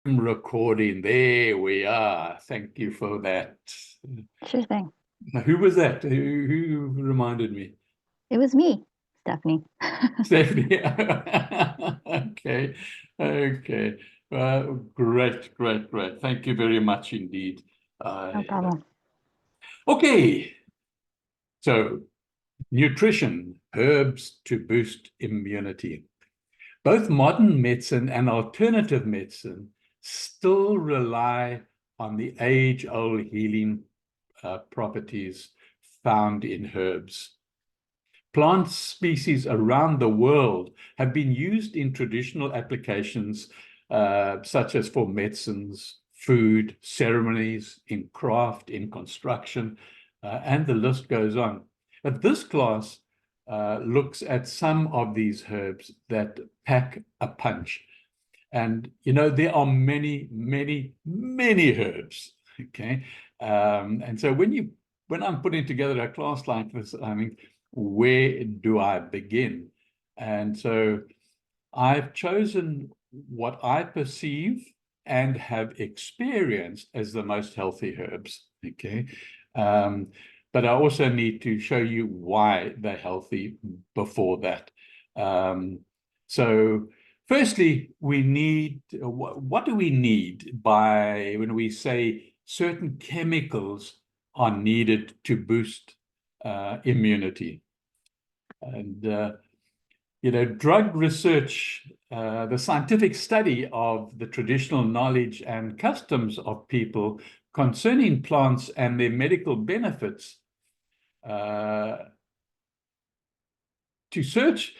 Recording. There we are. Thank you for that. Sure thing. Now, who was that? Who reminded me? It was me, Stephanie. Stephanie. Okay. Okay. Great, great, great. Thank you very much indeed. No problem. Okay. So, nutrition, herbs to boost immunity. Both modern medicine and alternative medicine still rely on the age-old healing properties found in herbs. Plant species around the world have been used in traditional applications, such as for medicines, food, ceremonies, in craft, in construction, and the list goes on. But this class looks at some of these herbs that pack a punch. And, you know, there are many, many, many herbs, okay? And so when I'm putting together a class like this, I mean, where do I begin? And so I've chosen what I perceive and have experienced as the most healthy herbs, okay? But I also need to show you why they're healthy before that. So firstly, we need, what do we need by when we say certain chemicals are needed to boost immunity? And, you know, drug research, the scientific study of the traditional knowledge and customs of people concerning plants and their medical benefits, to search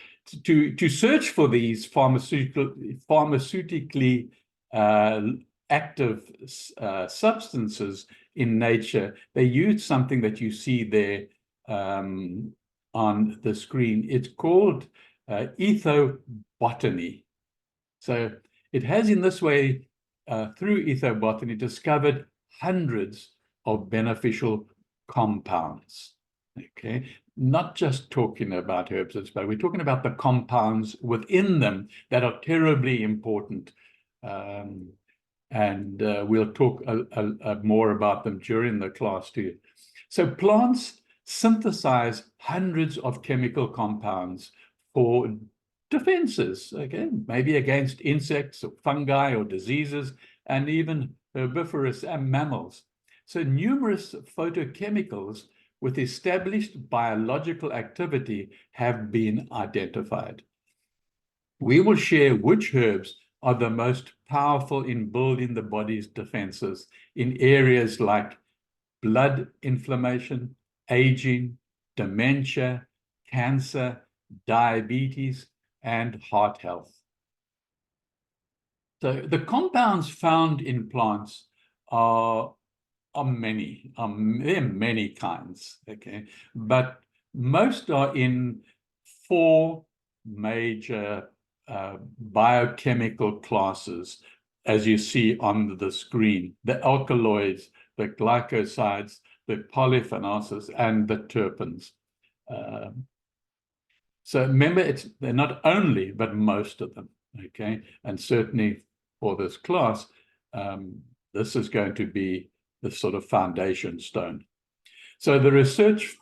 for these pharmaceutically active substances in nature. They use something that you see there on the screen. It's called ethobotany. So it has in this way, through ethobotany, discovered hundreds of beneficial compounds. Okay, not just talking about herbs, but we're talking about the compounds within them that are terribly important. And we'll talk more about them during the class too. So plants synthesize hundreds of chemical compounds for defenses, okay, maybe against insects or fungi or diseases, and even herbivorous mammals. So numerous phytochemicals with established biological activity have been identified. We will share which herbs are the most powerful in building the body's defenses in areas like blood inflammation, aging, dementia, cancer, diabetes, and heart health. So the compounds found in plants are many. There are many kinds, okay? But most are in four major biochemical classes, as you see on the screen: the alkaloids, the glycosides, the polyphenols, and the terpenes. So remember, they're not only, but most of them, okay? And certainly for this class, this is going to be the sort of foundation stone. So the research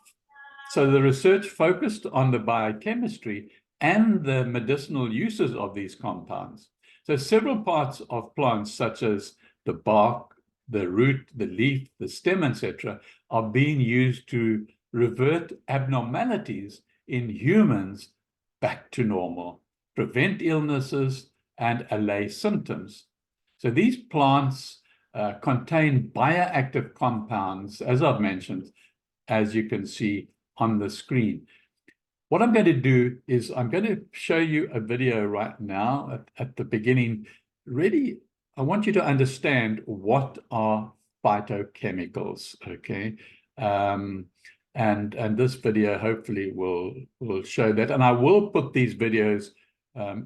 focused on the biochemistry and the medicinal uses of these compounds. So several parts of plants, such as the bark, the root, the leaf, the stem, etc., are being used to revert abnormalities in humans back to normal, prevent illnesses, and allay symptoms. So these plants contain bioactive compounds, as I've mentioned, as you can see on the screen. What I'm going to do is I'm going to show you a video right now at the beginning. Really, I want you to understand what are phytochemicals, okay? And this video hopefully will show that. And I will put these videos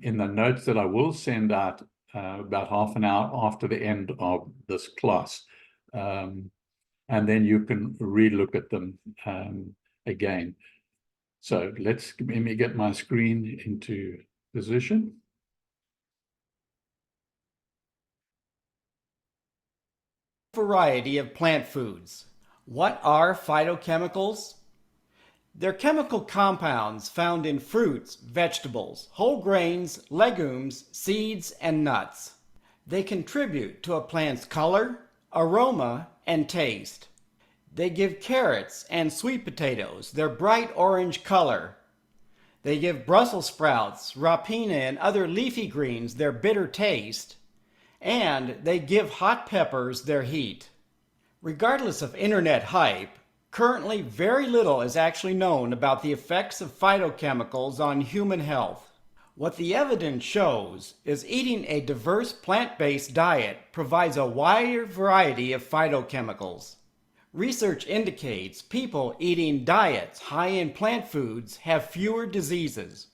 in the notes that I will send out about half an hour after the end of this class. And then you can relook at them again. So let me get my screen into position. Variety of plant foods. What are phytochemicals? They're chemical compounds found in fruits, vegetables, whole grains, legumes, seeds, and nuts. They contribute to a plant's color, aroma, and taste. They give carrots and sweet potatoes their bright orange color. They give Brussels sprouts, rapina, and other leafy greens their bitter taste. And they give hot peppers their heat. Regardless of internet hype, currently very little is actually known about the effects of phytochemicals on human health. What the evidence shows is eating a diverse plant-based diet provides a wider variety of phytochemicals. Research indicates people eating diets high in plant foods have fewer diseases.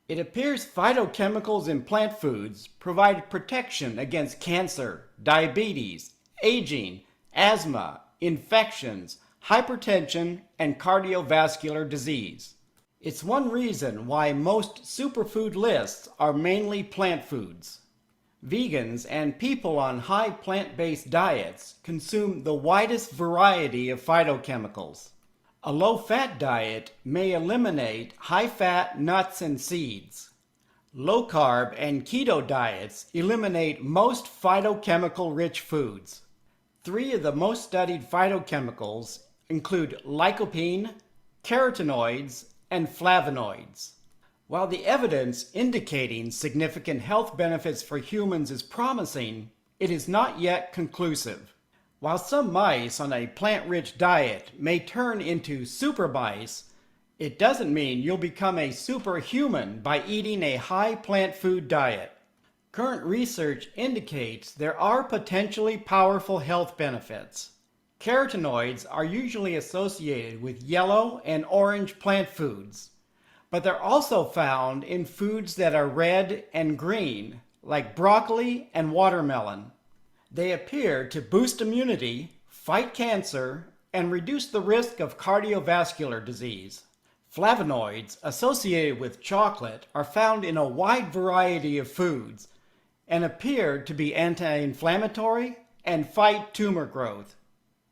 It appears phytochemicals in plant foods provide protection against cancer, diabetes, aging, asthma, infections, hypertension, and cardiovascular disease. It's one reason why most superfood lists are mainly plant foods. Vegans and people on high plant-based diets consume the widest variety of phytochemicals. A low-fat diet may eliminate high-fat nuts and seeds. Low-carb and keto diets eliminate most phytochemical-rich foods. 3 of the most studied phytochemicals include lycopene, carotenoids, and flavonoids. While the evidence indicating significant health benefits for humans is promising, it is not yet conclusive. While some mice on a plant-rich diet may turn into super mice, it doesn't mean you'll become a superhuman by eating a high plant food diet. Current research indicates there are potentially powerful health benefits. Carotenoids are usually associated with yellow and orange plant foods, but they're also found in foods that are red and green, like broccoli and watermelon. They appear to boost immunity, fight cancer, and reduce the risk of cardiovascular disease. Flavonoids associated with chocolate are found in a wide variety of foods and appear to be anti-inflammatory and fight tumor growth.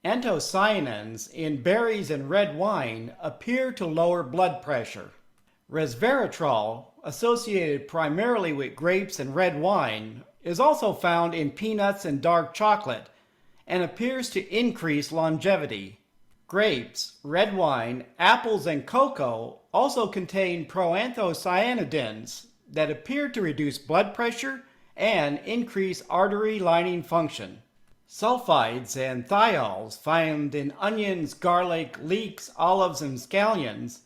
Anthocyanins in berries and red wine appear to lower blood pressure. Resveratrol, associated primarily with grapes and red wine, is also found in peanuts and dark chocolate and appears to increase longevity. Grapes, red wine, apples, and cocoa also contain proanthocyanidins that appear to reduce blood pressure and increase artery lining function. Sulfides and thiols found in onions, garlic, leeks, olives, and scallions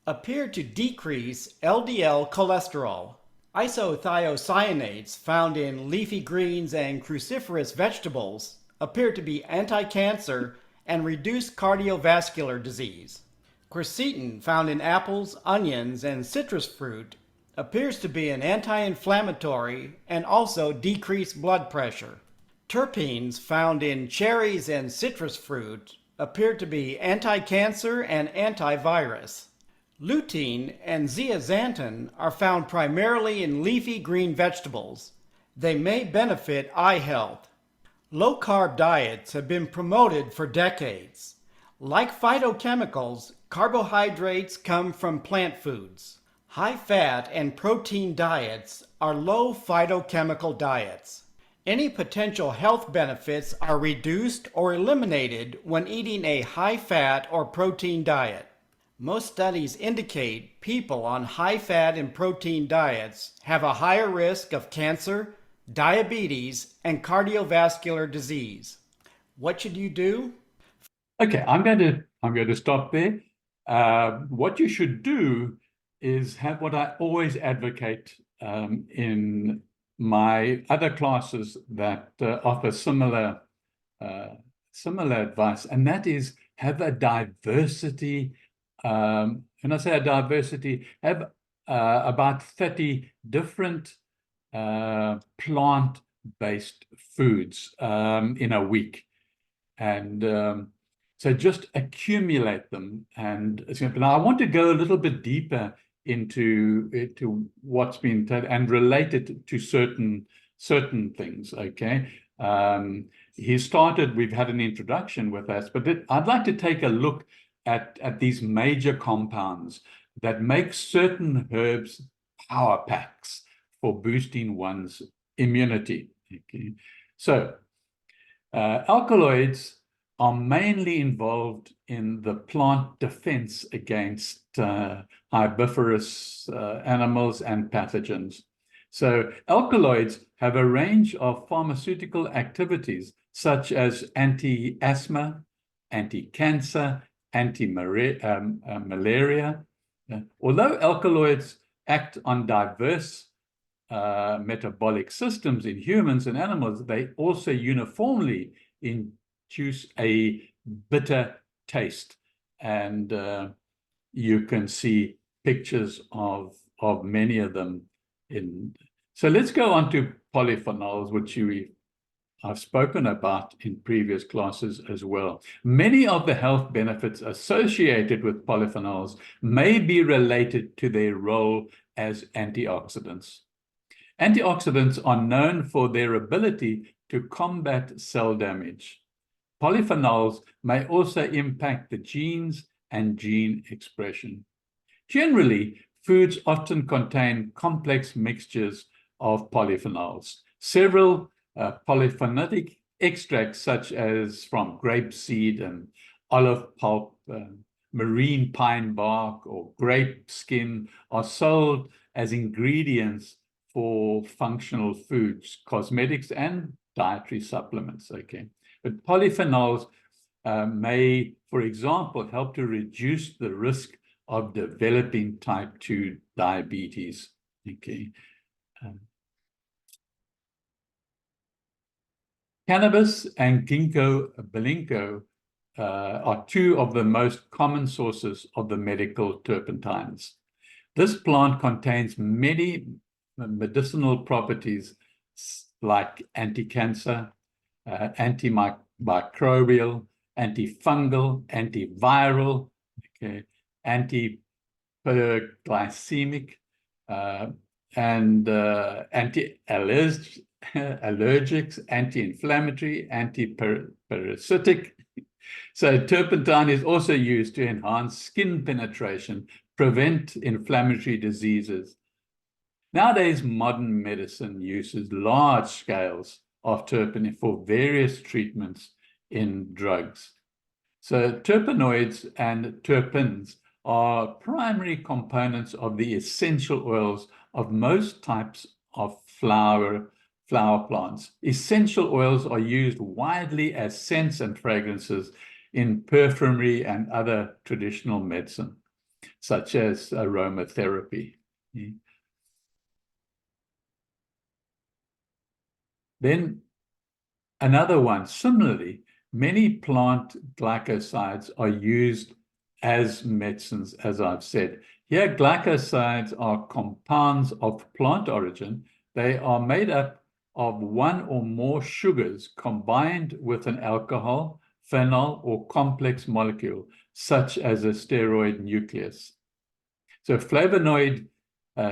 appear to decrease LDL cholesterol. Isothiocyanates found in leafy greens and cruciferous vegetables appear to be anti-cancer and reduce cardiovascular disease. Quercetin found in apples, onions, and citrus fruit appears to be an anti-inflammatory and also decrease blood pressure. Terpenes found in cherries and citrus fruit appear to be anti-cancer and antivirus. Lutein and zeaxanthin are found primarily in leafy green vegetables. They may benefit eye health. Low-carb diets have been promoted for decades. Like phytochemicals, carbohydrates come from plant foods. High-fat and protein diets are low phytochemical diets. Any potential health benefits are reduced or eliminated when eating a high-fat or protein diet. Most studies indicate people on high-fat and protein diets have a higher risk of cancer, diabetes, and cardiovascular disease. What should you do? Okay, I'm going to stop there. What you should do is have what I always advocate in my other classes that offer similar advice, and that is have a diversity. When I say a diversity, have about 30 different plant-based foods in a week, and so just accumulate them. And now I want to go a little bit deeper into what's been said and relate it to certain certain things, okay? We've had an introduction with us, but I'd like to take a look at these major compounds that make certain herbs power packs for boosting one's immunity, okay? So, alkaloids are mainly involved in the plant defense against herbivorous animals and pathogens. So alkaloids have a range of pharmaceutical activities, such as anti-asthma, anti-cancer, anti-malaria. Although alkaloids act on diverse metabolic systems in humans and animals, they also uniformly induce a bitter taste. And you can see pictures of many of them so let's go on to polyphenols, which I've spoken about in previous classes as well. Many of the health benefits associated with polyphenols may be related to their role as antioxidants. Antioxidants are known for their ability to combat cell damage. Polyphenols may also impact the genes and gene expression. Generally, foods often contain complex mixtures of polyphenols. Several polyphenolic extracts, such as from grape seed and olive pulp, marine pine bark, or grape skin, are sold as ingredients for functional foods, cosmetics, and dietary supplements, okay? But polyphenols may, for example, help to reduce the risk of developing type 2 diabetes, okay? Cannabis and ginkgo biloxi are two of the most common sources of the medical terpenes. This plant contains many medicinal properties like anti-cancer, antimicrobial, antifungal, antiviral, okay, anti-hyperglycemic, and anti-allergics, anti-inflammatory, anti-parasitic. So turpentine is also used to enhance skin penetration, prevent inflammatory diseases. Nowadays, modern medicine uses large scales of terpene for various treatments in drugs. So terpenoids and terpenes are primary components of the essential oils of most types of flower plants. Essential oils are used widely as scents and fragrances in perfumery and other traditional medicine, such as aromatherapy. Then another one, similarly, many plant glycosides are used as medicines, as I've said. Here, glycosides are compounds of plant origin. They are made up of one or more sugars combined with an alcohol, phenol, or complex molecule, such as a steroid nucleus. So flavonoid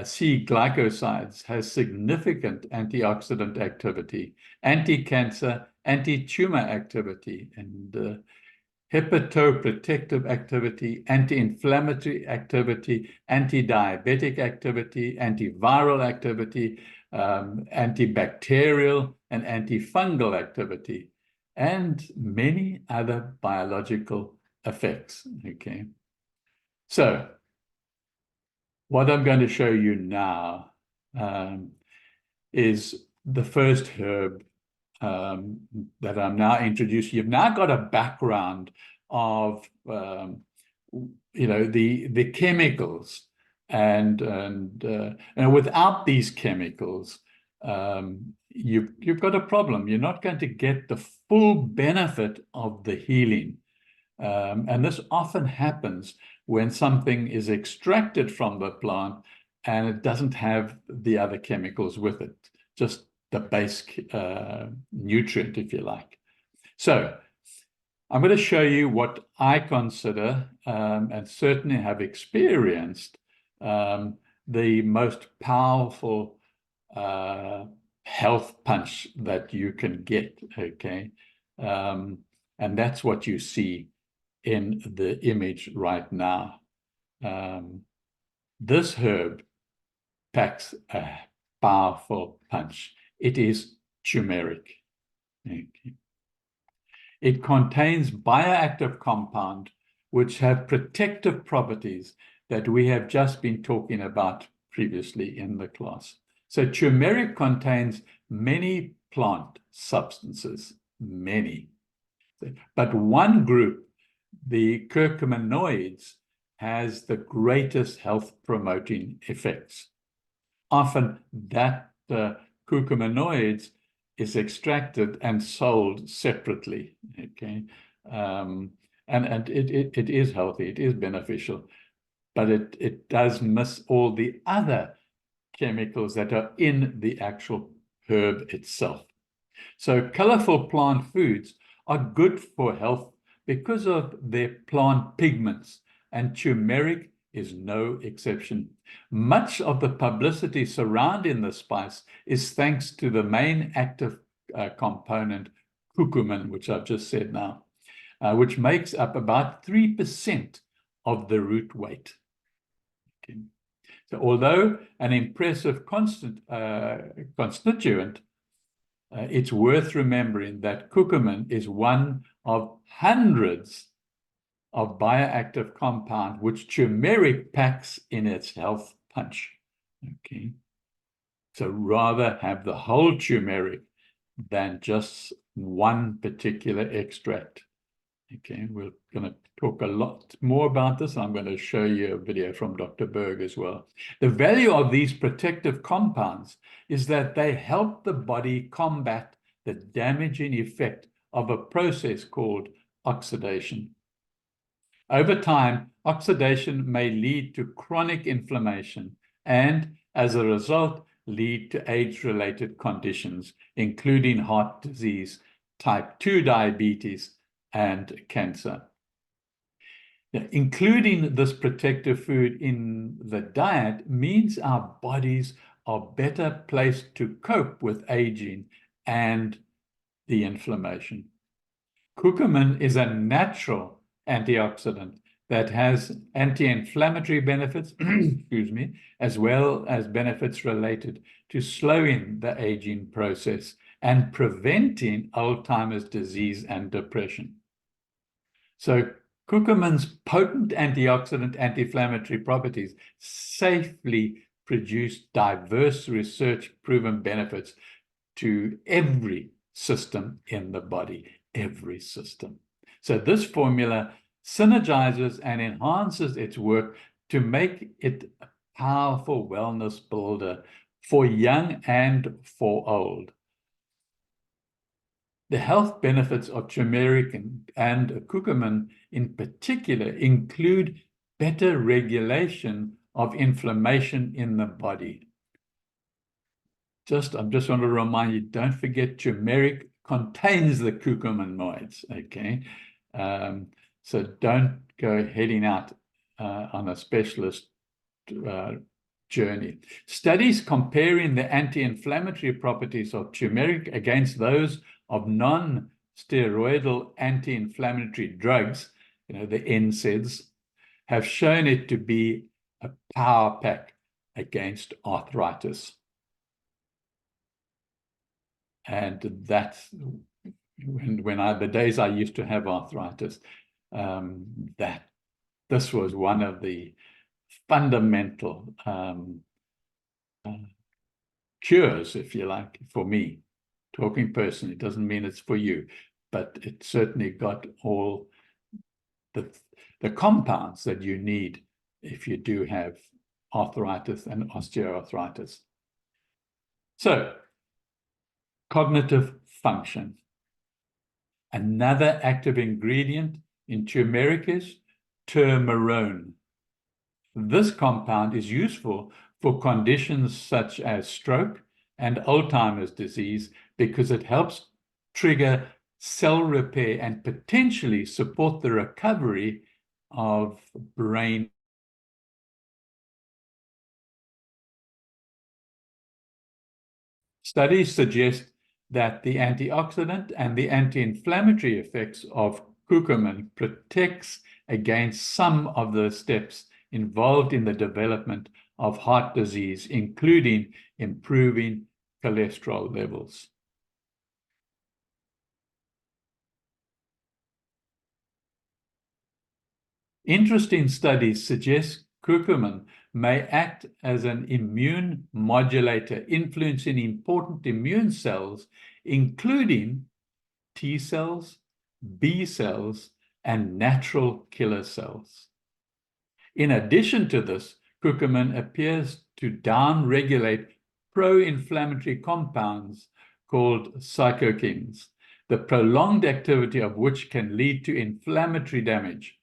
C glycosides has significant antioxidant activity, anti-cancer, anti-tumor activity, and hepatoprotective activity, anti-inflammatory activity, anti-diabetic activity, antiviral activity, antibacterial and antifungal activity, and many other biological effects, okay? So, what I'm going to show you now is the first herb that I'm now introducing. You've now got a background of the chemicals, and without these chemicals, you've got a problem. You're not going to get the full benefit of the healing, and this often happens when something is extracted from the plant and it doesn't have the other chemicals with it, just the base nutrient, if you like. So I'm going to show you what I consider, and certainly have experienced, the most powerful health punch that you can get, okay? And that's what you see in the image right now. This herb packs a powerful punch. It is turmeric. Okay. It contains bioactive compounds which have protective properties that we have just been talking about previously in the class. So turmeric contains many plant substances, many. But one group, the curcuminoids, has the greatest health-promoting effects. Often that curcuminoids is extracted and sold separately, okay? And it is healthy, it is beneficial, but it does miss all the other chemicals that are in the actual herb itself. So colorful plant foods are good for health because of their plant pigments, and turmeric is no exception. Much of the publicity surrounding the spice is thanks to the main active component, curcumin, which I've just said now, which makes up about 3% of the root weight. Okay. So although an impressive constituent, it's worth remembering that curcumin is one of hundreds of bioactive compound which turmeric packs in its health punch. Okay, so rather have the whole turmeric than just one particular extract. Okay, we're going to talk a lot more about this. I'm going to show you a video from Dr. Berg as well. The value of these protective compounds is that they help the body combat the damaging effect of a process called oxidation. Over time, oxidation may lead to chronic inflammation and, as a result, lead to age-related conditions, including heart disease, type 2 diabetes, and cancer. Now, including this protective food in the diet means our bodies are better placed to cope with aging and the inflammation. Curcumin is a natural antioxidant that has anti-inflammatory benefits, excuse me, as well as benefits related to slowing the aging process and preventing Alzheimer's disease and depression. So curcumin's potent antioxidant anti-inflammatory properties safely produce diverse research-proven benefits to every system in the body, every system. So this formula synergizes and enhances its work to make it a powerful wellness builder for young and for old. The health benefits of turmeric and curcumin in particular include better regulation of inflammation in the body. I just want to remind you, don't forget turmeric contains the curcuminoids, okay? So don't go heading out on a specialist journey. Studies comparing the anti-inflammatory properties of turmeric against those of non-steroidal anti-inflammatory drugs, the NSAIDs, have shown it to be a power pack against arthritis. And that's the days I used to have arthritis, this was one of the fundamental cures, if you like, for me. Talking personally, doesn't mean it's for you, but it certainly got all the compounds that you need if you do have arthritis and osteoarthritis. So, cognitive function. Another active ingredient in turmeric is turmerone. This compound is useful for conditions such as stroke and Alzheimer's disease because it helps trigger cell repair and potentially support the recovery of brain Studies suggest that the antioxidant and the anti-inflammatory effects of curcumin protects against some of the steps involved in the development of heart disease, including improving cholesterol levels. Interesting studies suggest curcumin may act as an immune modulator, influencing important immune cells, including T cells, B cells, and natural killer cells. In addition to this, curcumin appears to downregulate pro-inflammatory compounds called cytokines, the prolonged activity of which can lead to inflammatory damage.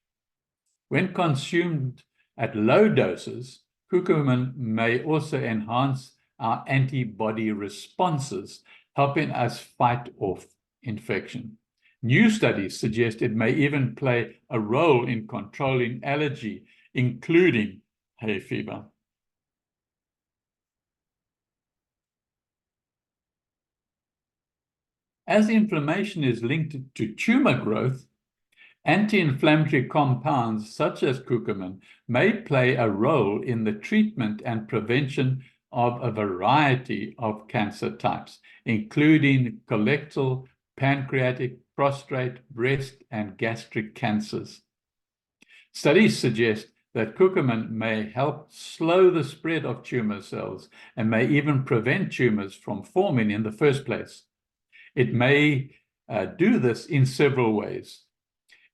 When consumed at low doses, curcumin may also enhance our antibody responses, helping us fight off infection. New studies suggest it may even play a role in controlling allergy, including hay fever. As inflammation is linked to tumor growth, anti-inflammatory compounds such as curcumin may play a role in the treatment and prevention of a variety of cancer types, including colorectal, pancreatic, prostate, breast, and gastric cancers. Studies suggest that curcumin may help slow the spread of tumor cells and may even prevent tumors from forming in the first place. It may do this in several ways,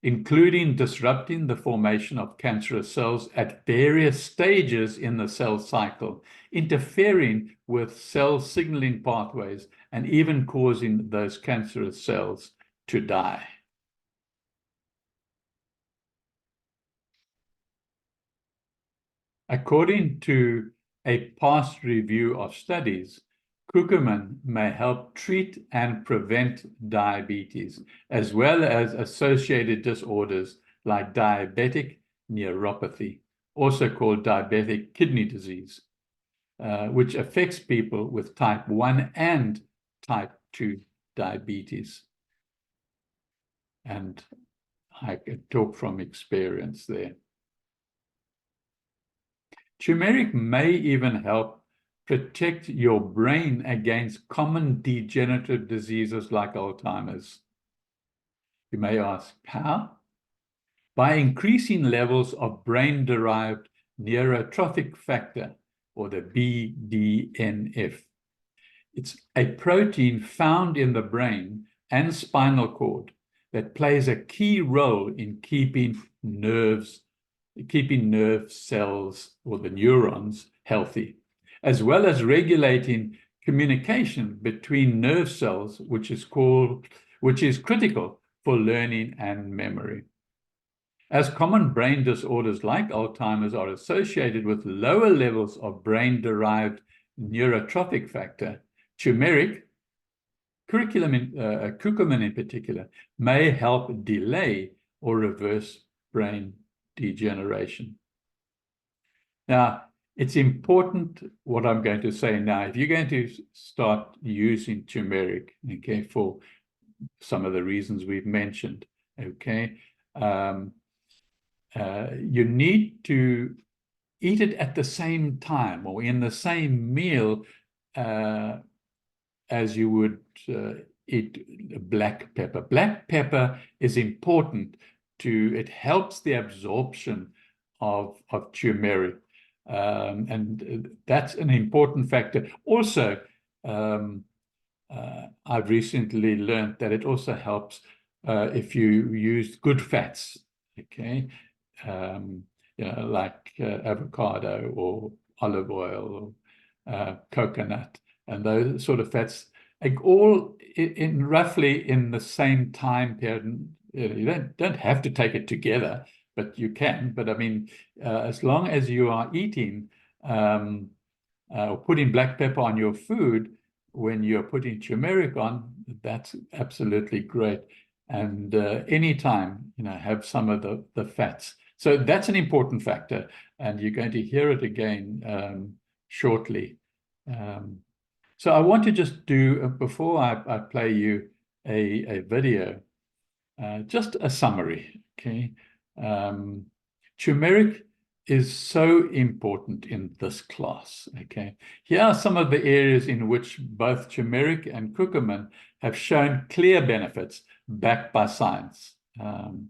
including disrupting the formation of cancerous cells at various stages in the cell cycle, interfering with cell signaling pathways, and even causing those cancerous cells to die. According to a past review of studies, curcumin may help treat and prevent diabetes, as well as associated disorders like diabetic neuropathy, also called diabetic kidney disease, which affects people with type 1 and type 2 diabetes. And I can talk from experience there. Turmeric may even help protect your brain against common degenerative diseases like Alzheimer's. You may ask, how? By increasing levels of brain-derived neurotrophic factor, or the BDNF. It's a protein found in the brain and spinal cord that plays a key role in keeping nerve cells, or the neurons, healthy, as well as regulating communication between nerve cells, which is critical for learning and memory. As common brain disorders like Alzheimer's are associated with lower levels of brain-derived neurotrophic factor, turmeric, curcumin in particular, may help delay or reverse brain degeneration. Now, it's important what I'm going to say now. If you're going to start using turmeric, okay, for some of the reasons we've mentioned, okay, you need to eat it at the same time or in the same meal as you would eat black pepper. Black pepper is important it helps the absorption of turmeric. And that's an important factor. Also, I've recently learned that it also helps if you use good fats, okay? Like avocado or olive oil or coconut, and those sort of fats, like all in roughly in the same time period. You don't have to take it together, but you can. But I mean, as long as you are eating or putting black pepper on your food when you're putting turmeric on, that's absolutely great. And anytime, have some of the fats. So that's an important factor, and you're going to hear it again shortly. So I want to just do, before I play you a video, just a summary, okay? Turmeric is so important in this class, okay? Here are some of the areas in which both turmeric and curcumin have shown clear benefits backed by science. And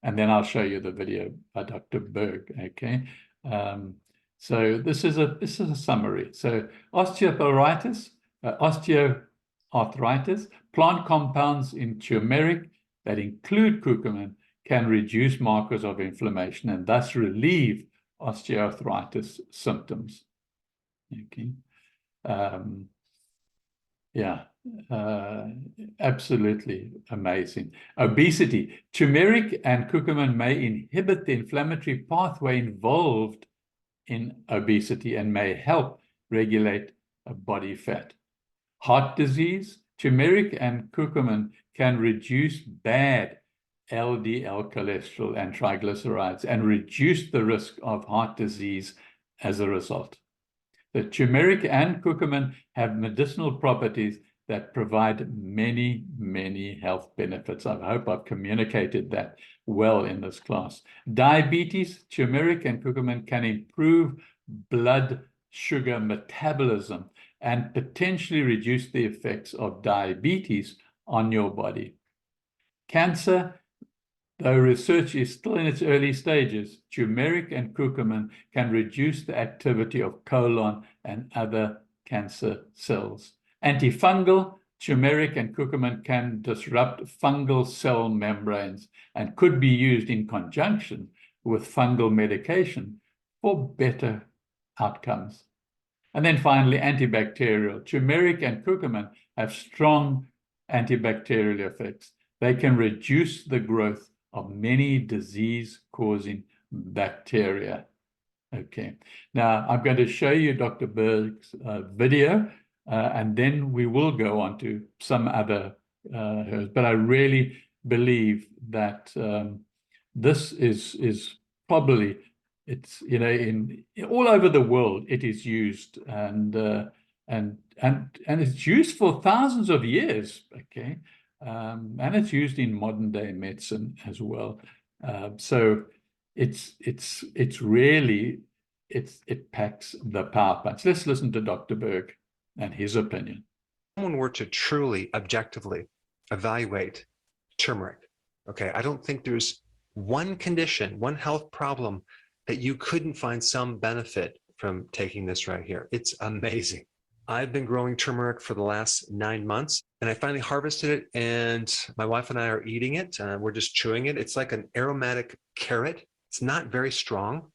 then I'll show you the video by Dr. Berg, okay? So this is a summary. So osteoarthritis, plant compounds in turmeric that include curcumin can reduce markers of inflammation and thus relieve osteoarthritis symptoms. Okay. Yeah, absolutely amazing. Obesity. Turmeric and curcumin may inhibit the inflammatory pathway involved in obesity and may help regulate body fat. Heart disease. Turmeric and curcumin can reduce bad LDL cholesterol and triglycerides and reduce the risk of heart disease as a result. The turmeric and curcumin have medicinal properties that provide many, many health benefits. I hope I've communicated that well in this class. Diabetes, turmeric and curcumin can improve blood sugar metabolism and potentially reduce the effects of diabetes on your body. Cancer, though research is still in its early stages, turmeric and curcumin can reduce the activity of colon and other cancer cells. Antifungal, turmeric and curcumin can disrupt fungal cell membranes and could be used in conjunction with fungal medication for better outcomes. And then finally, antibacterial. Turmeric and curcumin have strong antibacterial effects. They can reduce the growth of many disease-causing bacteria. Okay, now I'm going to show you Dr. Berg's video, and then we will go on to some other herbs. But I really believe that this is probably, it's, you know, in all over the world it is used, and it's used for thousands of years. Okay. And it's used in modern day medicine as well. So it's really, it packs the power punch. Let's listen to Dr. Berg and his opinion. If someone were to truly objectively evaluate turmeric, okay, I don't think there's one condition, one health problem that you couldn't find some benefit from taking this right here. It's amazing. I've been growing turmeric for the last 9 months, and I finally harvested it, and my wife and I are eating it. We're just chewing it. It's like an aromatic carrot. It's not very strong,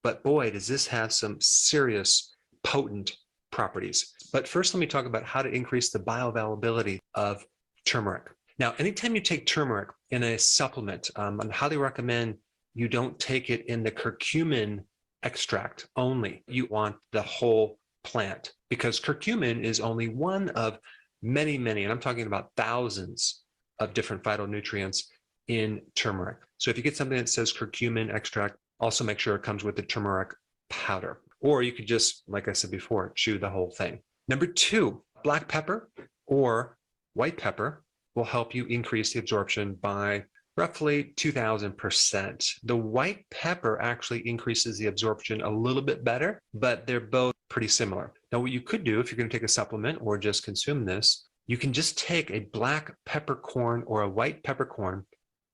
but boy, does this have some serious potent properties. But first, let me talk about how to increase the bioavailability of turmeric. Now, anytime you take turmeric in a supplement, I highly recommend you don't take it in the curcumin extract only. You want the whole plant, because curcumin is only one of many, and I'm talking about thousands of different phytonutrients in turmeric. So if you get something that says curcumin extract, also make sure it comes with the turmeric powder. Or you could just, like I said before, chew the whole thing. Number 2, black pepper or white pepper will help you increase the absorption by roughly 2,000%. The white pepper actually increases the absorption a little bit better, but they're both pretty similar. Now, what you could do if you're going to take a supplement or just consume this, you can just take a black peppercorn or a white peppercorn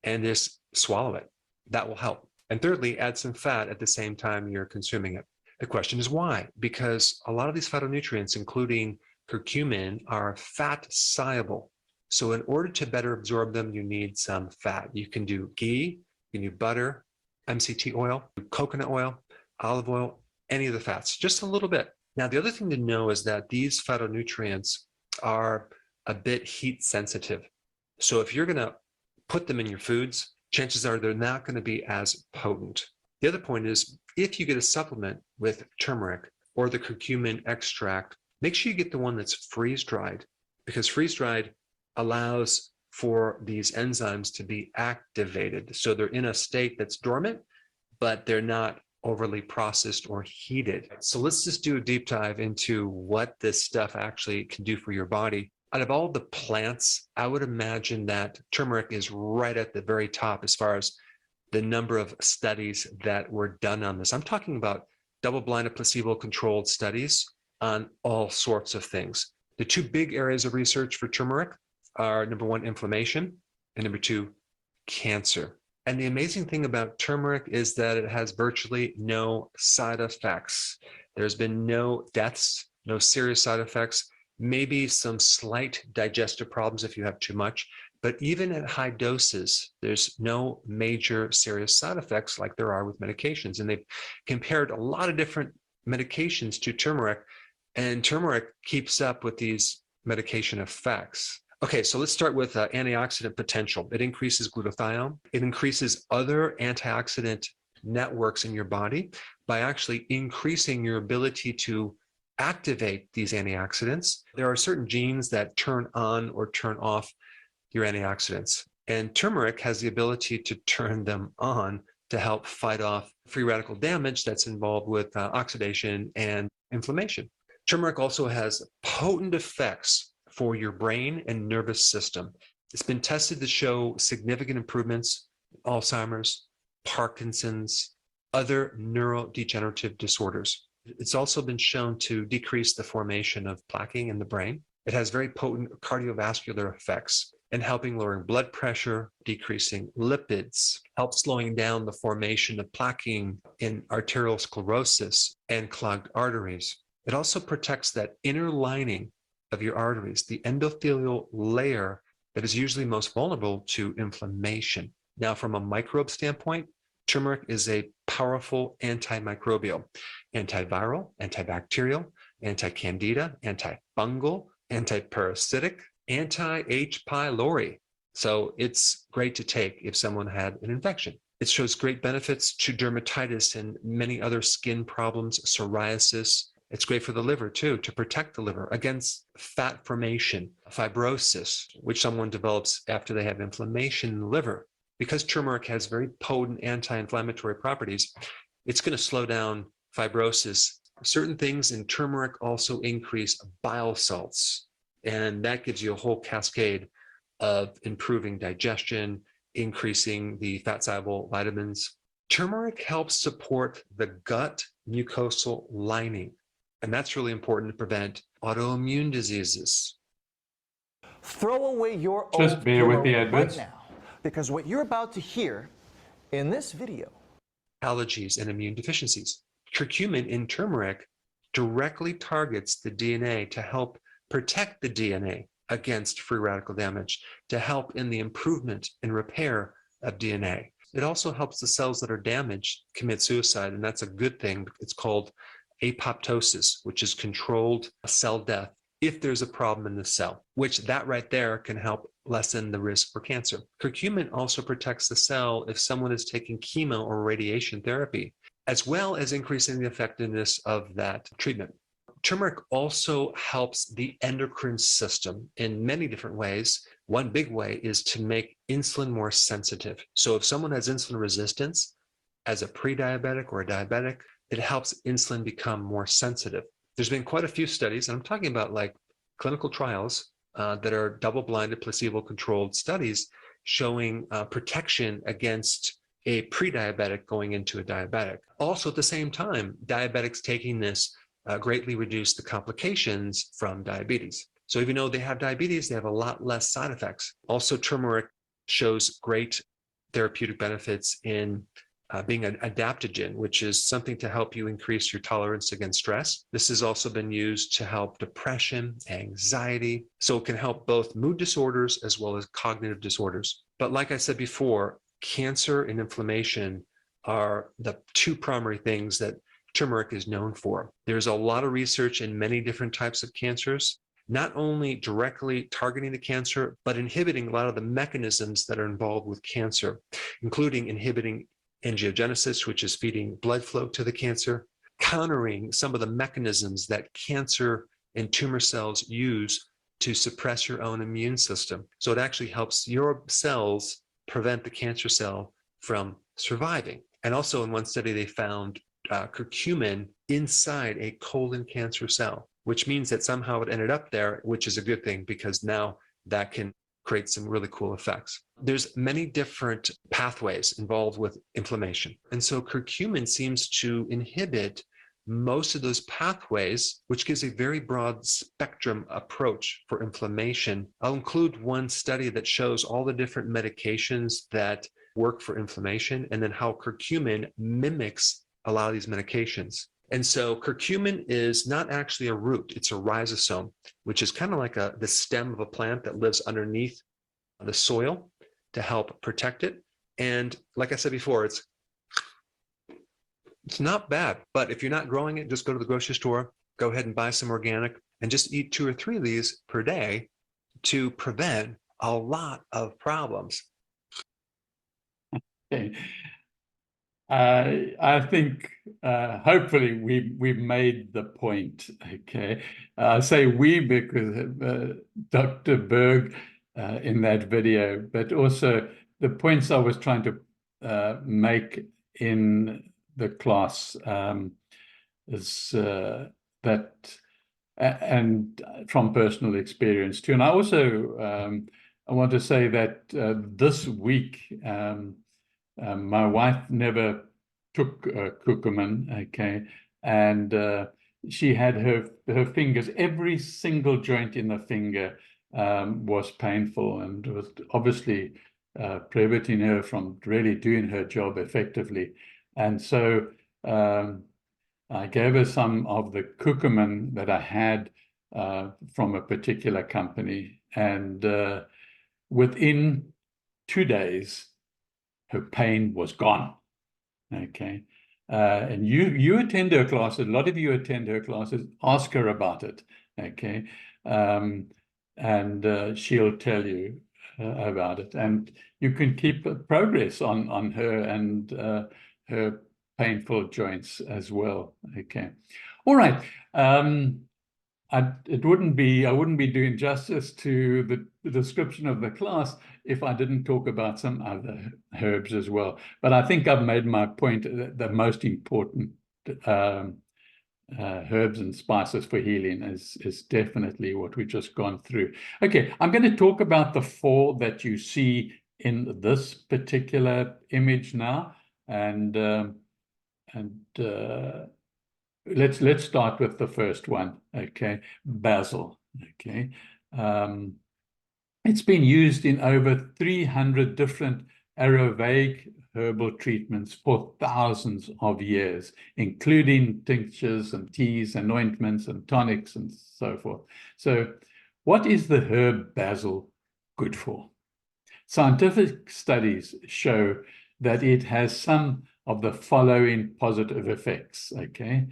and just swallow it. That will help. And thirdly, add some fat at the same time you're consuming it. The question is why? Because a lot of these phytonutrients, including curcumin, are fat soluble. So in order to better absorb them, you need some fat. You can do ghee, you can do butter, MCT oil, coconut oil, olive oil, any of the fats, just a little bit. Now, the other thing to know is that these phytonutrients are a bit heat sensitive. So if you're going to put them in your foods, chances are they're not going to be as potent. The other point is, if you get a supplement with turmeric or the curcumin extract, make sure you get the one that's freeze-dried, because freeze-dried allows for these enzymes to be activated. So they're in a state that's dormant, but they're not overly processed or heated. So let's just do a deep dive into what this stuff actually can do for your body. Out of all the plants, I would imagine that turmeric is right at the very top as far as the number of studies that were done on this. I'm talking about double-blinded, placebo-controlled studies on all sorts of things. The two big areas of research for turmeric are number one, inflammation, and number two, cancer. And the amazing thing about turmeric is that it has virtually no side effects. There's been no deaths, no serious side effects, maybe some slight digestive problems if you have too much. But even at high doses, there's no major serious side effects like there are with medications. And they've compared a lot of different medications to turmeric, and turmeric keeps up with these medication effects. Okay, so let's start with antioxidant potential. It increases glutathione. It increases other antioxidant networks in your body by actually increasing your ability to activate these antioxidants. There are certain genes that turn on or turn off your antioxidants, and turmeric has the ability to turn them on to help fight off free radical damage that's involved with oxidation and inflammation. Turmeric also has potent effects for your brain and nervous system. It's been tested to show significant improvements in Alzheimer's, Parkinson's, other neurodegenerative disorders. It's also been shown to decrease the formation of plaquing in the brain. It has very potent cardiovascular effects in helping lowering blood pressure, decreasing lipids, helps slowing down the formation of plaquing in arterial sclerosis and clogged arteries. It also protects that inner lining of your arteries, the endothelial layer that is usually most vulnerable to inflammation. Now, from a microbe standpoint, turmeric is a powerful antimicrobial, antiviral, antibacterial, anti-candida, antifungal, antiparasitic, anti-H. pylori. So it's great to take if someone had an infection. It shows great benefits to dermatitis and many other skin problems, psoriasis. It's great for the liver too, to protect the liver against fat formation, fibrosis, which someone develops after they have inflammation in the liver. Because turmeric has very potent anti-inflammatory properties, it's going to slow down fibrosis. Certain things in turmeric also increase bile salts, and that gives you a whole cascade of improving digestion, increasing the fat-soluble vitamins. Turmeric helps support the gut mucosal lining, and that's really important to prevent autoimmune diseases. Throw away your Just old bear with the turmeric adverts. right now, because what you're about to hear in this video. Allergies and immune deficiencies. Curcumin in turmeric directly targets the DNA to help protect the DNA against free radical damage, to help in the improvement and repair of DNA. It also helps the cells that are damaged commit suicide, and that's a good thing. It's called apoptosis, which is controlled cell death if there's a problem in the cell, which that right there can help lessen the risk for cancer. Curcumin also protects the cell if someone is taking chemo or radiation therapy, as well as increasing the effectiveness of that treatment. Turmeric also helps the endocrine system in many different ways. One big way is to make insulin more sensitive. So if someone has insulin resistance as a pre-diabetic or a diabetic, it helps insulin become more sensitive. There's been quite a few studies, and I'm talking about like clinical trials that are double-blinded, placebo-controlled studies showing protection against a pre-diabetic going into a diabetic. Also, at the same time, diabetics taking this greatly reduce the complications from diabetes. So even though they have diabetes, they have a lot less side effects. Also, turmeric shows great therapeutic benefits in being an adaptogen, which is something to help you increase your tolerance against stress. This has also been used to help depression, anxiety. So it can help both mood disorders as well as cognitive disorders. But like I said before, cancer and inflammation are the two primary things that turmeric is known for. There's a lot of research in many different types of cancers, not only directly targeting the cancer, but inhibiting a lot of the mechanisms that are involved with cancer, including inhibiting angiogenesis, which is feeding blood flow to the cancer, countering some of the mechanisms that cancer and tumor cells use to suppress your own immune system. So it actually helps your cells prevent the cancer cell from surviving. And also in one study, they found curcumin inside a colon cancer cell, which means that somehow it ended up there, which is a good thing because now that can create some really cool effects. There's many different pathways involved with inflammation. And so curcumin seems to inhibit most of those pathways, which gives a very broad spectrum approach for inflammation. I'll include one study that shows all the different medications that work for inflammation and then how curcumin mimics a lot of these medications. And so curcumin is not actually a root, it's a rhizosome, which is kind of like the stem of a plant that lives underneath the soil to help protect it. And like I said before, it's not bad, but if you're not growing it, just go to the grocery store, go ahead and buy some organic and just eat 2 or 3 of these per day to prevent a lot of problems. Okay. I think hopefully we've made the point. Okay, I say we because Dr. Berg in that video, but also the points I was trying to make in the class is that, and from personal experience too. And I also I want to say that this week. My wife never took curcumin, okay, and she had her fingers, every single joint in the finger was painful and was obviously prohibiting her from really doing her job effectively. And so I gave her some of the curcumin that I had from a particular company, and within 2 days, her pain was gone. Okay. And you attend her classes, a lot of you attend her classes, ask her about it. Okay. And she'll tell you about it. And you can keep progress on her and her painful joints as well. Okay. All right. I wouldn't be doing justice to the description of the class if I didn't talk about some other herbs as well. But I think I've made my point that the most important herbs and spices for healing is definitely what we've just gone through. Okay, I'm going to talk about the 4 that you see in this particular image now, and let's start with the first one. Okay, basil. Okay, it's been used in over 300 different Ayurvedic herbal treatments for thousands of years, including tinctures and teas and ointments and tonics and so forth. So what is the herb basil good for? Scientific studies show that it has some of the following positive effects. Okay,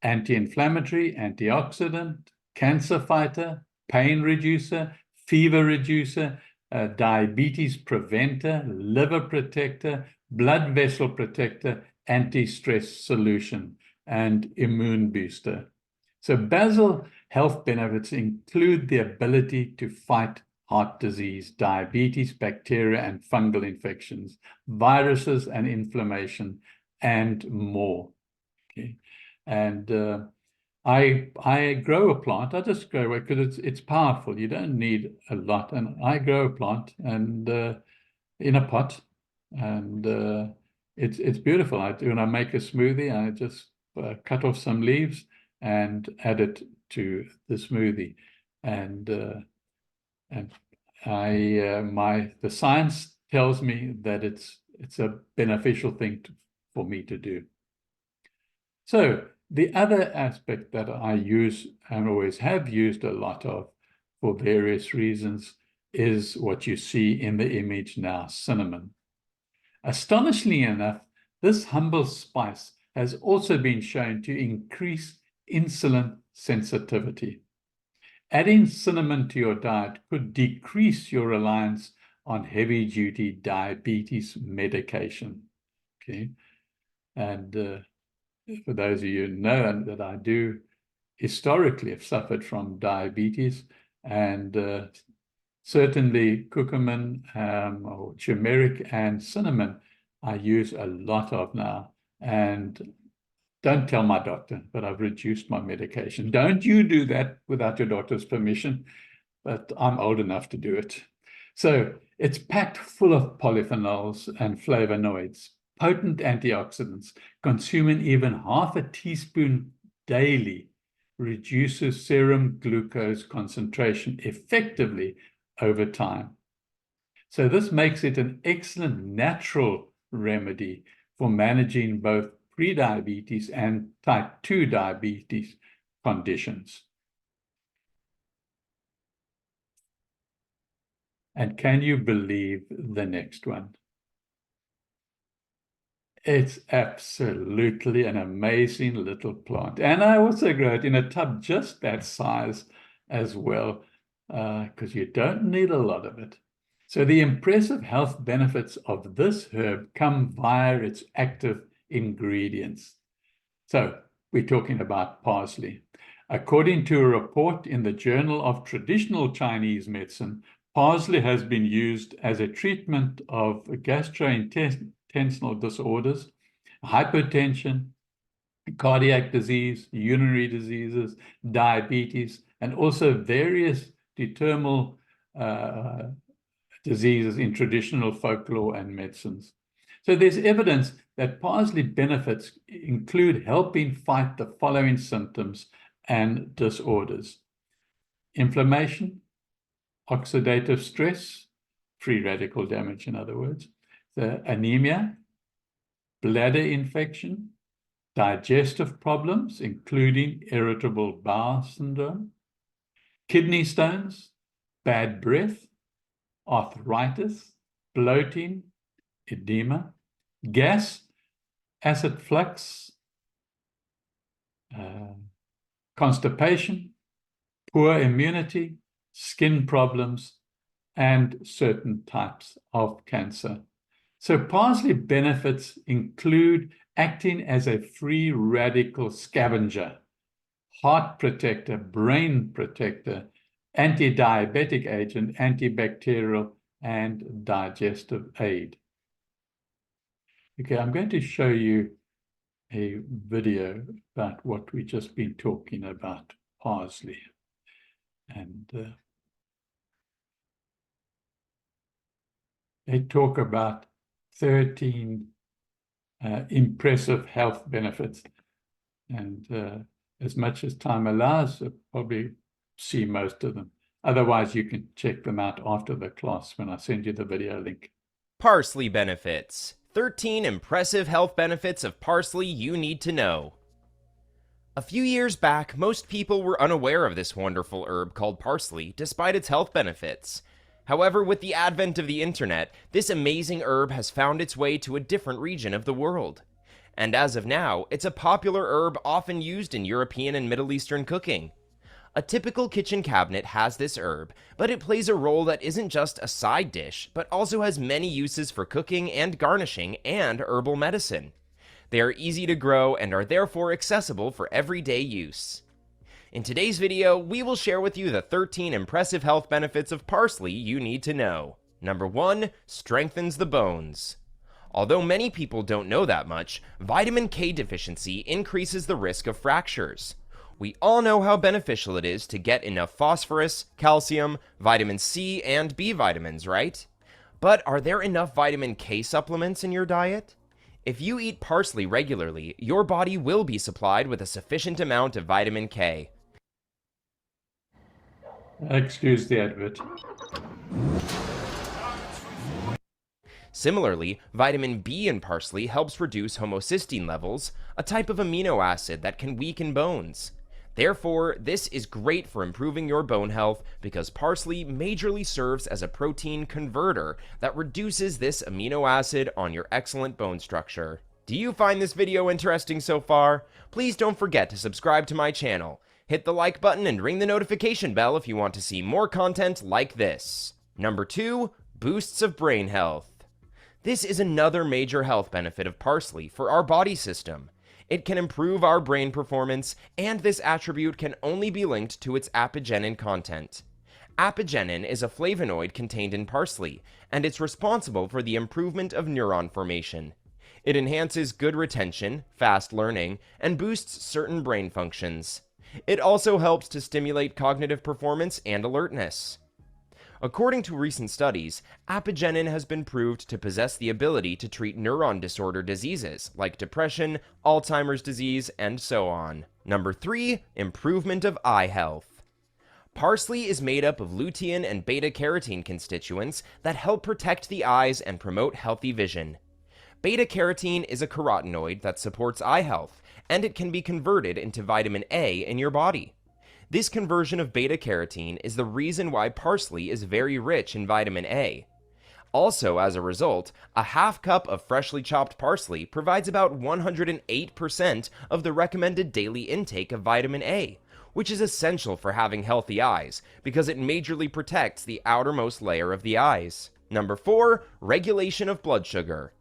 anti-inflammatory, antioxidant, cancer fighter, pain reducer, fever reducer, diabetes preventer, liver protector, blood vessel protector, anti-stress solution, and immune booster. So basil health benefits include the ability to fight heart disease, diabetes, bacteria and fungal infections, viruses and inflammation, and more. Okay. And I grow a plant. I just grow it because it's powerful. You don't need a lot. And I grow a plant and in a pot, and it's beautiful. When I make a smoothie, I just cut off some leaves and add it to the smoothie, and the science tells me that it's a beneficial thing for me to do. So the other aspect that I use and always have used a lot of for various reasons is what you see in the image now, cinnamon. Astonishingly enough, this humble spice has also been shown to increase insulin sensitivity. Adding cinnamon to your diet could decrease your reliance on heavy-duty diabetes medication. Okay, and for those of you who know that I do historically have suffered from diabetes, and certainly curcumin or turmeric and cinnamon I use a lot of now, and Don't tell my doctor, but I've reduced my medication. Don't you do that without your doctor's permission, but I'm old enough to do it. So it's packed full of polyphenols and flavonoids, potent antioxidants. Consuming even half a teaspoon daily reduces serum glucose concentration effectively over time. So this makes it an excellent natural remedy for managing both prediabetes and type 2 diabetes conditions. And can you believe the next one? It's absolutely an amazing little plant. And I also grow it in a tub just that size as well, because you don't need a lot of it. So the impressive health benefits of this herb come via its active ingredients. So we're talking about parsley. According to a report in the Journal of Traditional Chinese Medicine, parsley has been used as a treatment of gastrointestinal disorders, hypertension, cardiac disease, urinary diseases, diabetes, and also various determinal diseases in traditional folklore and medicines. So there's evidence that parsley benefits include helping fight the following symptoms and disorders: inflammation, oxidative stress, free radical damage, in other words, the anemia, bladder infection, digestive problems, including irritable bowel syndrome, kidney stones, bad breath, arthritis, bloating, edema, gas, acid flux, constipation, poor immunity, skin problems, and certain types of cancer. So parsley benefits include acting as a free radical scavenger, heart protector, brain protector, anti-diabetic agent, antibacterial, and digestive aid. Okay, I'm going to show you a video about what we've just been talking about, parsley. And they talk about 13 impressive health benefits. And as much as time allows, you'll probably see most of them. Otherwise, you can check them out after the class when I send you the video link. Parsley benefits. 13 impressive health benefits of parsley you need to know. A few years back, most people were unaware of this wonderful herb called parsley, despite its health benefits. However, with the advent of the internet, this amazing herb has found its way to a different region of the world. And as of now, it's a popular herb often used in European and Middle Eastern cooking. A typical kitchen cabinet has this herb, but it plays a role that isn't just a side dish, but also has many uses for cooking and garnishing and herbal medicine. They are easy to grow and are therefore accessible for everyday use. In today's video, we will share with you the 13 impressive health benefits of parsley you need to know. Number 1, strengthens the bones. Although many people don't know that much, vitamin K deficiency increases the risk of fractures. We all know how beneficial it is to get enough phosphorus, calcium, vitamin C, and B vitamins, right? But are there enough vitamin K supplements in your diet? If you eat parsley regularly, your body will be supplied with a sufficient amount of vitamin K. Excuse the advert. Similarly, vitamin B in parsley helps reduce homocysteine levels, a type of amino acid that can weaken bones. Therefore, this is great for improving your bone health because parsley majorly serves as a protein converter that reduces this amino acid on your excellent bone structure. Do you find this video interesting so far? Please don't forget to subscribe to my channel. Hit the like button and ring the notification bell if you want to see more content like this. Number 2, boosts of brain health. This is another major health benefit of parsley for our body system. It can improve our brain performance, and this attribute can only be linked to its apigenin content. Apigenin is a flavonoid contained in parsley, and it's responsible for the improvement of neuron formation. It enhances good retention, fast learning, and boosts certain brain functions. It also helps to stimulate cognitive performance and alertness. According to recent studies, apigenin has been proved to possess the ability to treat neuron disorder diseases like depression, Alzheimer's disease, and so on. Number 3, improvement of eye health. Parsley is made up of lutein and beta-carotene constituents that help protect the eyes and promote healthy vision. Beta-carotene is a carotenoid that supports eye health, and it can be converted into vitamin A in your body. This conversion of beta-carotene is the reason why parsley is very rich in vitamin A. Also, as a result, a half cup of freshly chopped parsley provides about 108% of the recommended daily intake of vitamin A, which is essential for having healthy eyes because it majorly protects the outermost layer of the eyes. Number 4, regulation of blood sugar.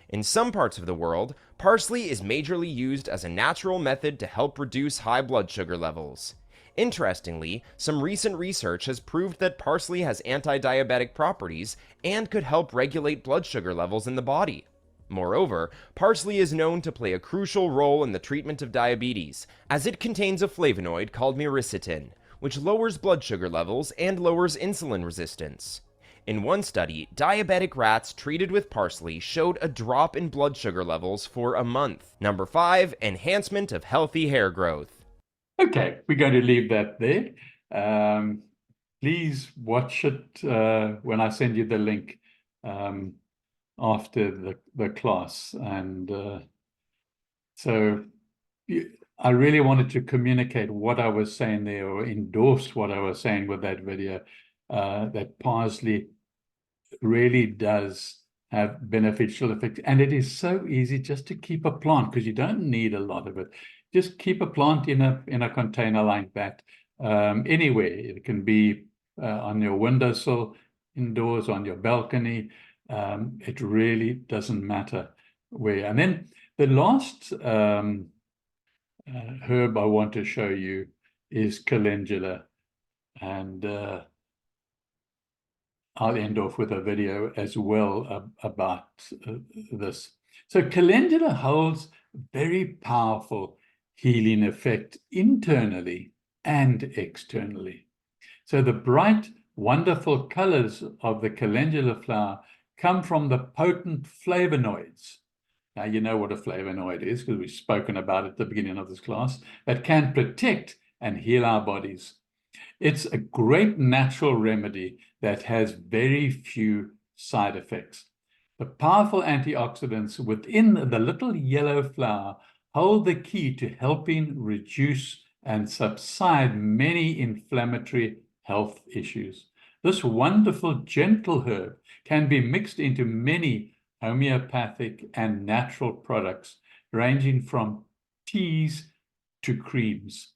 In some parts of the world, parsley is majorly used as a natural method to help reduce high blood sugar levels. Interestingly, some recent research has proved that parsley has anti-diabetic properties and could help regulate blood sugar levels in the body. Moreover, parsley is known to play a crucial role in the treatment of diabetes, as it contains a flavonoid called myricetin, which lowers blood sugar levels and lowers insulin resistance. In one study, diabetic rats treated with parsley showed a drop in blood sugar levels for a month. Number 5, enhancement of healthy hair growth. Okay, we're going to leave that there. Please watch it when I send you the link after the class. And I really wanted to communicate what I was saying there, or endorse what I was saying with that video, that parsley really does have beneficial effects. And it is so easy just to keep a plant, because you don't need a lot of it. Just keep a plant in a container like that, anywhere. It can be on your windowsill, indoors, on your balcony. It really doesn't matter where. And then the last herb I want to show you is calendula. And I'll end off with a video as well about this. So calendula holds very powerful healing effect internally and externally. So the bright, wonderful colors of the calendula flower come from the potent flavonoids. Now, you know what a flavonoid is because we've spoken about it at the beginning of this class, that can protect and heal our bodies. It's a great natural remedy that has very few side effects. The powerful antioxidants within the little yellow flower hold the key to helping reduce and subside many inflammatory health issues. This wonderful, gentle herb can be mixed into many homeopathic and natural products, ranging from teas to creams.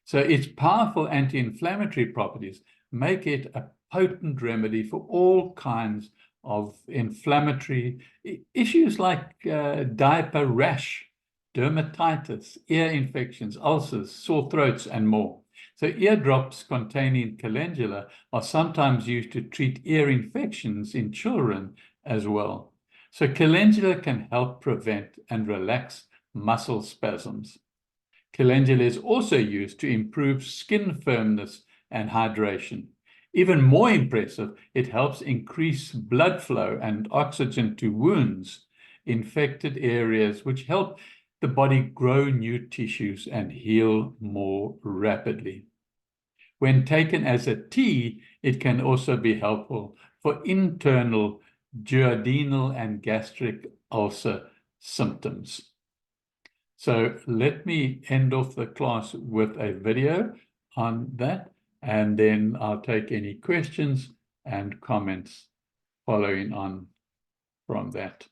So its powerful anti-inflammatory properties make it a potent remedy for all kinds of inflammatory issues like diaper rash, dermatitis, ear infections, ulcers, sore throats, and more. So eardrops containing calendula are sometimes used to treat ear infections in children as well. So calendula can help prevent and relax muscle spasms. Calendula is also used to improve skin firmness and hydration. Even more impressive, it helps increase blood flow and oxygen to wounds, infected areas, which help the body grow new tissues and heal more rapidly. When taken as a tea, it can also be helpful for internal duodenal and gastric ulcer symptoms. So let me end off the class with a video on that, and then I'll take any questions and comments following on from that.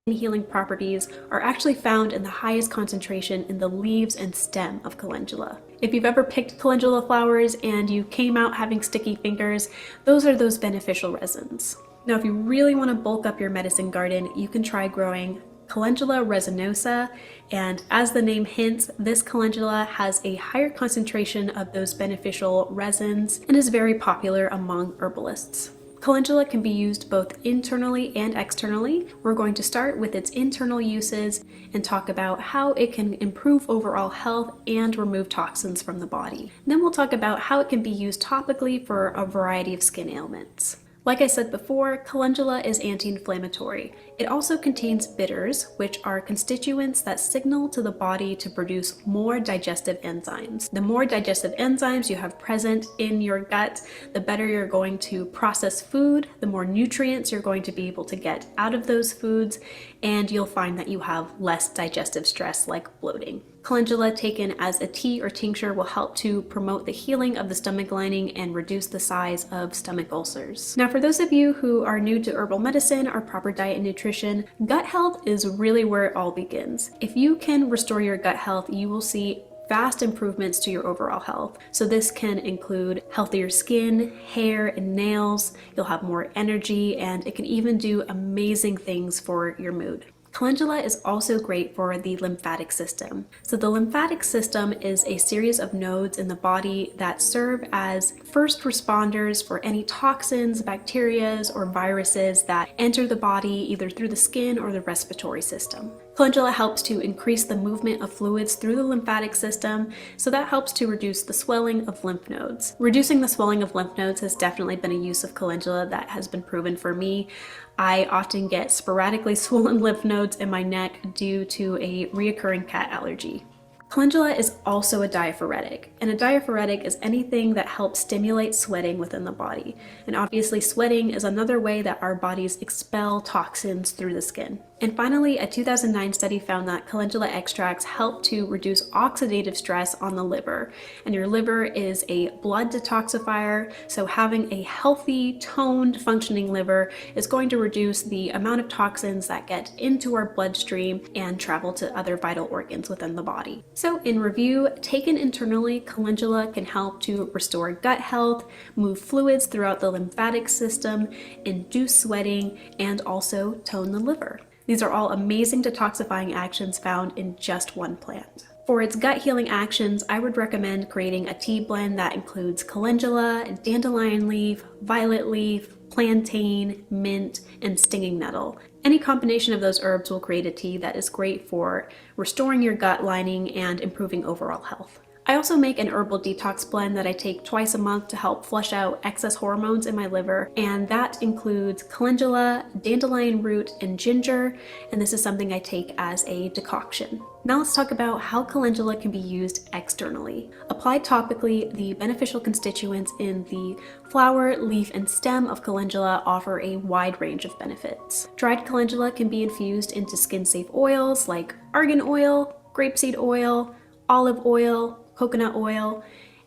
Healing properties are actually found in the highest concentration in the leaves and stem of calendula. If you've ever picked calendula flowers and you came out having sticky fingers, those are those beneficial resins. Now, if you really want to bulk up your medicine garden, you can try growing Calendula resinosa, and as the name hints, this calendula has a higher concentration of those beneficial resins and is very popular among herbalists. Calendula can be used both internally and externally. We're going to start with its internal uses and talk about how it can improve overall health and remove toxins from the body. Then we'll talk about how it can be used topically for a variety of skin ailments. Like I said before, calendula is anti-inflammatory. It also contains bitters, which are constituents that signal to the body to produce more digestive enzymes. The more digestive enzymes you have present in your gut, the better you're going to process food, the more nutrients you're going to be able to get out of those foods, and you'll find that you have less digestive stress like bloating. Calendula taken as a tea or tincture will help to promote the healing of the stomach lining and reduce the size of stomach ulcers. Now, for those of you who are new to herbal medicine or proper diet and nutrition, gut health is really where it all begins. If you can restore your gut health, you will see vast improvements to your overall health. So this can include healthier skin, hair, and nails. You'll have more energy, and it can even do amazing things for your mood. Calendula is also great for the lymphatic system. So the lymphatic system is a series of nodes in the body that serve as first responders for any toxins, bacteria, or viruses that enter the body either through the skin or the respiratory system. Calendula helps to increase the movement of fluids through the lymphatic system, so that helps to reduce the swelling of lymph nodes. Reducing the swelling of lymph nodes has definitely been a use of calendula that has been proven for me. I often get sporadically swollen lymph nodes in my neck due to a reoccurring cat allergy. Calendula is also a diaphoretic, and a diaphoretic is anything that helps stimulate sweating within the body. And obviously sweating is another way that our bodies expel toxins through the skin. And finally, a 2009 study found that calendula extracts help to reduce oxidative stress on the liver. And your liver is a blood detoxifier, so having a healthy, toned, functioning liver is going to reduce the amount of toxins that get into our bloodstream and travel to other vital organs within the body. So in review, taken internally, calendula can help to restore gut health, move fluids throughout the lymphatic system, induce sweating, and also tone the liver. These are all amazing detoxifying actions found in just one plant. For its gut healing actions, I would recommend creating a tea blend that includes calendula, dandelion leaf, violet leaf, plantain, mint, and stinging nettle. Any combination of those herbs will create a tea that is great for restoring your gut lining and improving overall health. I also make an herbal detox blend that I take twice a month to help flush out excess hormones in my liver, and that includes calendula, dandelion root, and ginger, and this is something I take as a decoction. Now let's talk about how calendula can be used externally. Applied topically, the beneficial constituents in the flower, leaf, and stem of calendula offer a wide range of benefits. Dried calendula can be infused into skin-safe oils like argan oil, grapeseed oil, olive oil, coconut oil,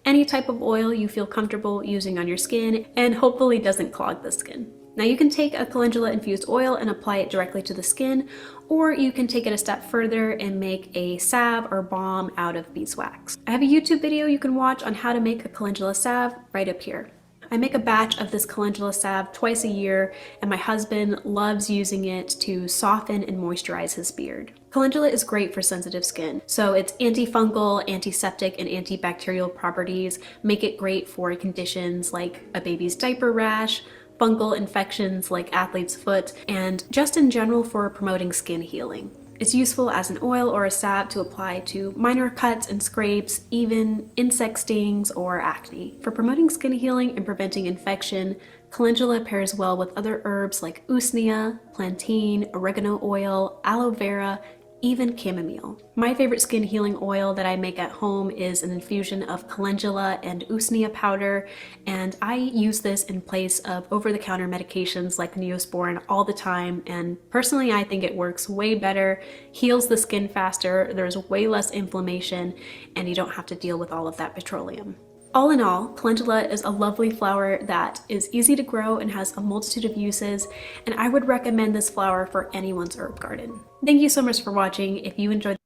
any type of oil you feel comfortable using on your skin and hopefully doesn't clog the skin. Now you can take a calendula infused oil and apply it directly to the skin, or you can take it a step further and make a salve or balm out of beeswax. I have a YouTube video you can watch on how to make a calendula salve right up here. I make a batch of this calendula salve twice a year, and my husband loves using it to soften and moisturize his beard. Calendula is great for sensitive skin, so its antifungal, antiseptic, and antibacterial properties make it great for conditions like a baby's diaper rash, fungal infections like athlete's foot, and just in general for promoting skin healing. It's useful as an oil or a salve to apply to minor cuts and scrapes, even insect stings or acne. For promoting skin healing and preventing infection, calendula pairs well with other herbs like usnea, plantain, oregano oil, aloe vera, even chamomile. My favorite skin healing oil that I make at home is an infusion of calendula and usnea powder, and I use this in place of over-the-counter medications like Neosporin all the time, and personally I think it works way better, heals the skin faster, there's way less inflammation, and you don't have to deal with all of that petroleum. All in all, calendula is a lovely flower that is easy to grow and has a multitude of uses, and I would recommend this flower for anyone's herb garden. Thank you so much for watching. If you enjoyed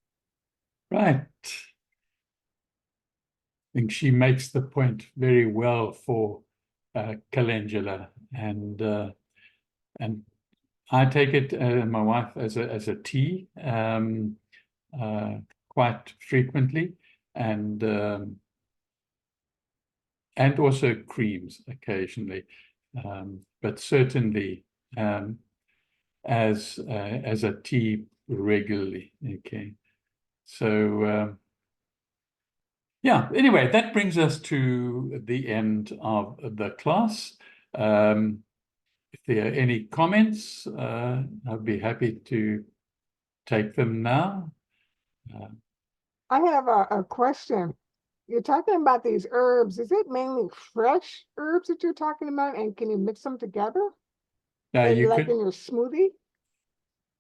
Right. I think she makes the point very well for calendula, and I take it, my wife, as a tea quite frequently, and also creams occasionally. but certainly as a tea regularly. Okay, so yeah. Anyway, that brings us to the end of the class. If there are any comments, I'd be happy to take them now. I have a question. You're talking about these herbs. Is it mainly fresh herbs that you're talking about? And can you mix them together? Maybe You like could, in your smoothie?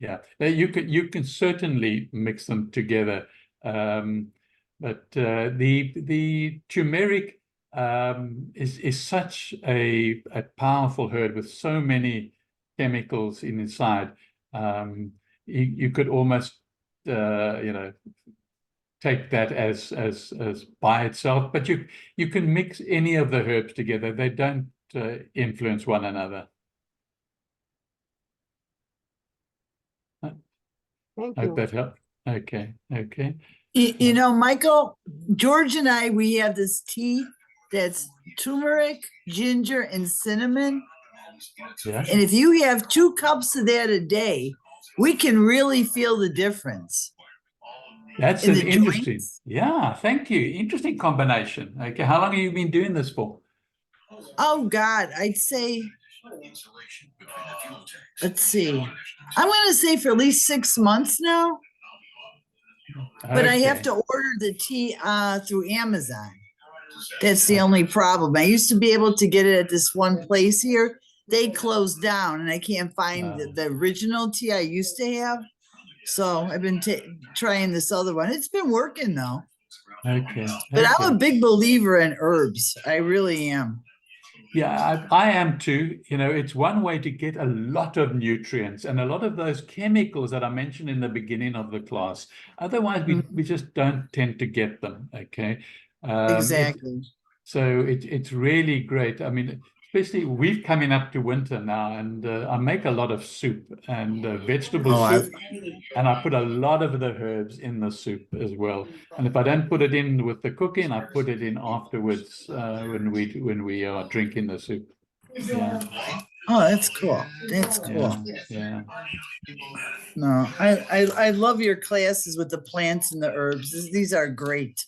yeah, you can certainly mix them together. But the turmeric is such a powerful herb with so many chemicals inside. You could almost take that as by itself, but you can mix any of the herbs together. They don't influence one another. Thank Hope you. that helped. Okay. You know, Michael, George and I, we have this tea that's turmeric, ginger, and cinnamon. Yeah. And if you have 2 cups of that a day, we can really feel the difference. That's in an the interesting. joints. Yeah, thank you. Interesting combination. Okay, how long have you been doing this for? Oh God, I'd say, let's see. I'm going to say for at least 6 months now, but I have Okay. to order the tea through Amazon. That's the only problem. I used to be able to get it at this one place here. They closed down and I can't find the original tea I used to have. So I've been trying this other one. It's been working though. Okay. But I'm a Okay. big believer in herbs. I really am. Yeah, I am too. You know, it's one way to get a lot of nutrients and a lot of those chemicals that I mentioned in the beginning of the class. Otherwise, we just don't tend to get them. Okay. Exactly. So it's really great. I mean, especially we're coming up to winter now, and I make a lot of soup and vegetable soup, and I put a lot of the herbs in the soup as well. And if I don't put it in with the cooking, I put it in afterwards when we are drinking the soup. Yeah, Oh, that's cool. That's cool. yeah. No, I love your classes with the plants and the herbs. These are great.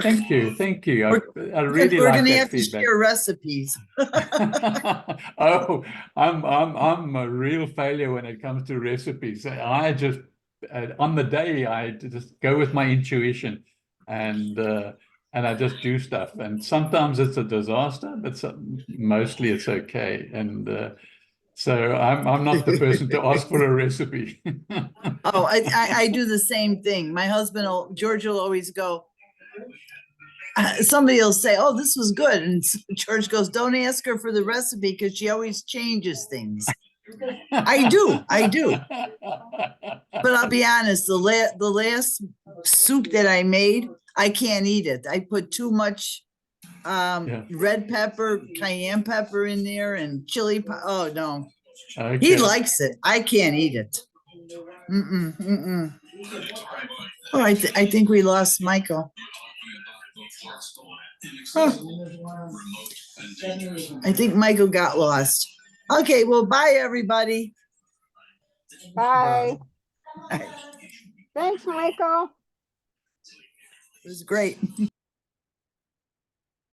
Thank you. I really We're like gonna that have to feedback. share recipes. Oh, I'm a real failure when it comes to recipes. I just on the day I just go with my intuition and I just do stuff. And sometimes it's a disaster, but mostly it's okay. And so I'm not the person to ask for a recipe. Oh, I do the same thing. My husband, George will always go, somebody will say, oh, this was good. And George goes, don't ask her for the recipe because she always changes things. I do. But I'll be honest, the last soup that I made, I can't eat it. I put too much red pepper, cayenne pepper in there and chili. Oh, no. Okay. He likes it. I can't eat it. Oh, I think we lost Michael. Huh. I think Michael got lost. Okay, well, bye, everybody. Bye. Thanks, Michael. It was great.